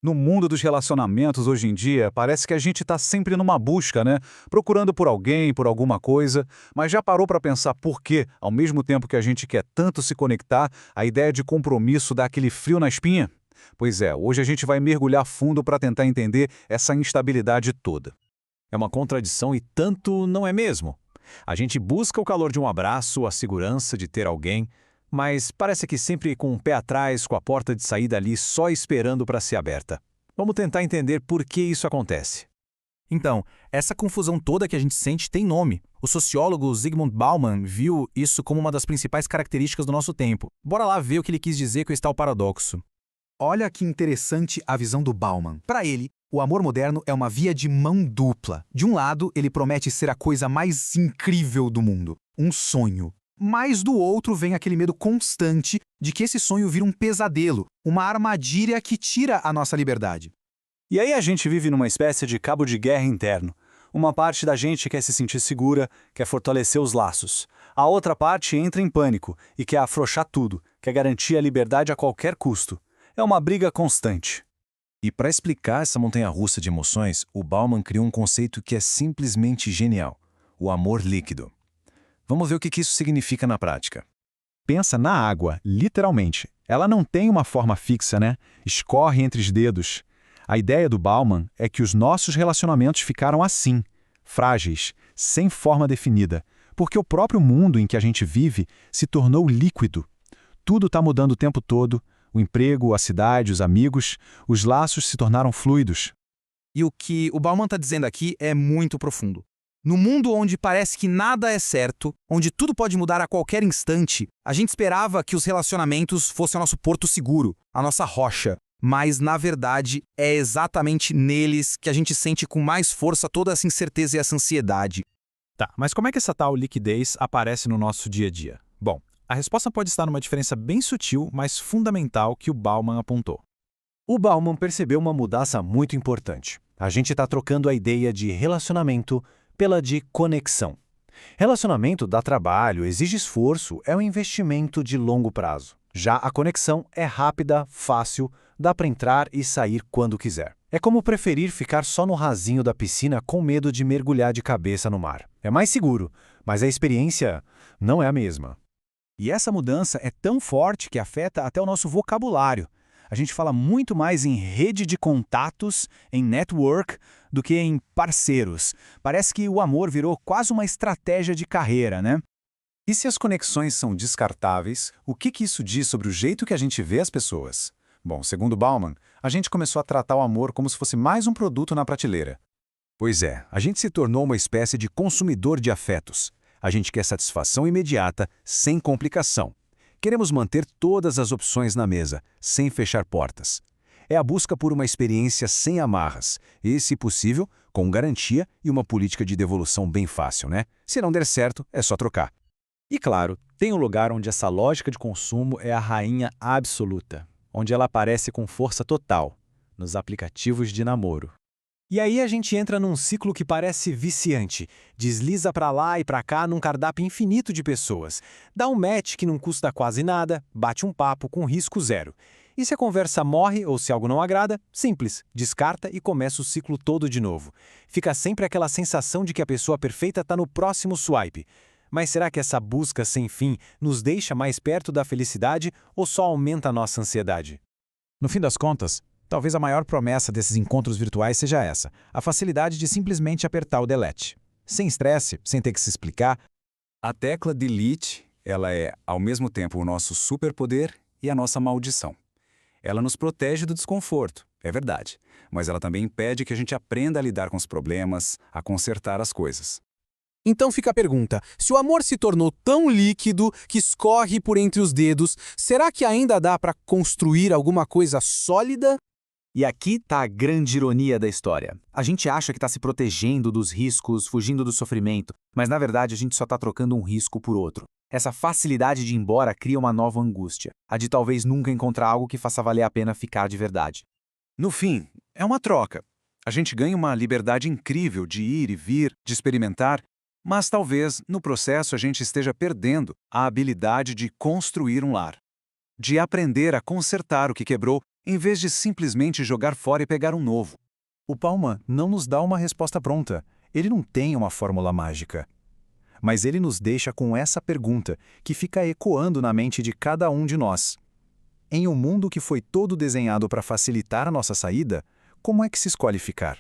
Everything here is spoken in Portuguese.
No mundo dos relacionamentos hoje em dia, parece que a gente está sempre numa busca, né? Procurando por alguém, por alguma coisa, mas já parou para pensar por que, ao mesmo tempo que a gente quer tanto se conectar, a ideia de compromisso dá aquele frio na espinha? Pois é, hoje a gente vai mergulhar fundo para tentar entender essa instabilidade toda. É uma contradição e tanto não é mesmo. A gente busca o calor de um abraço, a segurança de ter alguém, mas parece que sempre com o pé atrás, com a porta de saída ali só esperando para ser aberta. Vamos tentar entender por que isso acontece. Então, essa confusão toda que a gente sente tem nome. O sociólogo Zygmunt Bauman viu isso como uma das principais características do nosso tempo. Bora lá ver o que ele quis dizer com esse tal paradoxo. Olha que interessante a visão do Bauman. Para ele, o amor moderno é uma via de mão dupla. De um lado, ele promete ser a coisa mais incrível do mundo, um sonho. Mas do outro vem aquele medo constante de que esse sonho vira um pesadelo, uma armadilha que tira a nossa liberdade. E aí a gente vive numa espécie de cabo de guerra interno. Uma parte da gente quer se sentir segura, quer fortalecer os laços. A outra parte entra em pânico e quer afrouxar tudo, quer garantir a liberdade a qualquer custo. É uma briga constante. E para explicar essa montanha-russa de emoções, o Bauman criou um conceito que é simplesmente genial: o amor líquido. Vamos ver o que isso significa na prática. Pensa na água, literalmente. Ela não tem uma forma fixa, né? Escorre entre os dedos. A ideia do Bauman é que os nossos relacionamentos ficaram assim, frágeis, sem forma definida, porque o próprio mundo em que a gente vive se tornou líquido. Tudo está mudando o tempo todo, o emprego, a cidade, os amigos, os laços se tornaram fluidos. E o que o Bauman está dizendo aqui é muito profundo. No mundo onde parece que nada é certo, onde tudo pode mudar a qualquer instante, a gente esperava que os relacionamentos fossem o nosso porto seguro, a nossa rocha. Mas, na verdade, é exatamente neles que a gente sente com mais força toda essa incerteza e essa ansiedade. Tá, mas como é que essa tal liquidez aparece no nosso dia a dia? Bom, a resposta pode estar numa diferença bem sutil, mas fundamental que o Bauman apontou. O Bauman percebeu uma mudança muito importante. A gente está trocando a ideia de relacionamento pela de conexão. Relacionamento dá trabalho, exige esforço, é um investimento de longo prazo. Já a conexão é rápida, fácil, dá para entrar e sair quando quiser. É como preferir ficar só no rasinho da piscina com medo de mergulhar de cabeça no mar. É mais seguro, mas a experiência não é a mesma. E essa mudança é tão forte que afeta até o nosso vocabulário. A gente fala muito mais em rede de contatos, em network, do que em parceiros. Parece que o amor virou quase uma estratégia de carreira, né? E se as conexões são descartáveis, o que isso diz sobre o jeito que a gente vê as pessoas? Bom, segundo Bauman, a gente começou a tratar o amor como se fosse mais um produto na prateleira. Pois é, a gente se tornou uma espécie de consumidor de afetos. A gente quer satisfação imediata, sem complicação. Queremos manter todas as opções na mesa, sem fechar portas. É a busca por uma experiência sem amarras, e, se possível, com garantia e uma política de devolução bem fácil, né? Se não der certo, é só trocar. E claro, tem um lugar onde essa lógica de consumo é a rainha absoluta, onde ela aparece com força total, nos aplicativos de namoro. E aí a gente entra num ciclo que parece viciante, desliza pra lá e pra cá num cardápio infinito de pessoas, dá um match que não custa quase nada, bate um papo com risco zero. E se a conversa morre ou se algo não agrada, simples, descarta e começa o ciclo todo de novo. Fica sempre aquela sensação de que a pessoa perfeita tá no próximo swipe. Mas será que essa busca sem fim nos deixa mais perto da felicidade ou só aumenta a nossa ansiedade? No fim das contas, talvez a maior promessa desses encontros virtuais seja essa: a facilidade de simplesmente apertar o delete. Sem estresse, sem ter que se explicar. A tecla delete, ela é, ao mesmo tempo, o nosso superpoder e a nossa maldição. Ela nos protege do desconforto, é verdade, mas ela também impede que a gente aprenda a lidar com os problemas, a consertar as coisas. Então fica a pergunta: se o amor se tornou tão líquido que escorre por entre os dedos, será que ainda dá para construir alguma coisa sólida? E aqui está a grande ironia da história. A gente acha que está se protegendo dos riscos, fugindo do sofrimento, mas na verdade a gente só está trocando um risco por outro. Essa facilidade de ir embora cria uma nova angústia, a de talvez nunca encontrar algo que faça valer a pena ficar de verdade. No fim, é uma troca. A gente ganha uma liberdade incrível de ir e vir, de experimentar, mas talvez, no processo, a gente esteja perdendo a habilidade de construir um lar, de aprender a consertar o que quebrou em vez de simplesmente jogar fora e pegar um novo. O Bauman não nos dá uma resposta pronta. Ele não tem uma fórmula mágica. Mas ele nos deixa com essa pergunta, que fica ecoando na mente de cada um de nós. Em um mundo que foi todo desenhado para facilitar a nossa saída, como é que se escolhe ficar?